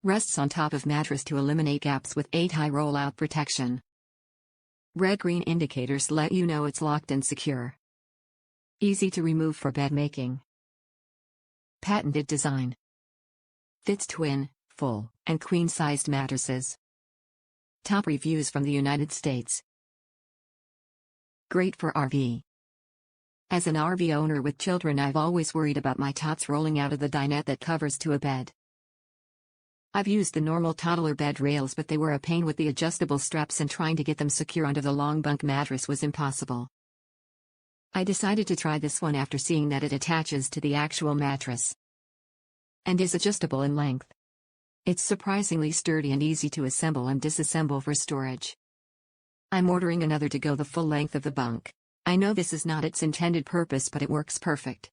Rests on top of mattress to eliminate gaps with 8-high rollout protection. Red-green indicators let you know it's locked and secure. Easy to remove for bed making. Patented design. Fits twin, full, and queen-sized mattresses. Top reviews from the United States. Great for RV. As an RV owner with children, I've always worried about my tots rolling out of the dinette that covers to a bed. I've used the normal toddler bed rails, but they were a pain with the adjustable straps, and trying to get them secure onto the long bunk mattress was impossible. I decided to try this one after seeing that it attaches to the actual mattress and is adjustable in length. It's surprisingly sturdy and easy to assemble and disassemble for storage. I'm ordering another to go the full length of the bunk. I know this is not its intended purpose, but it works perfect.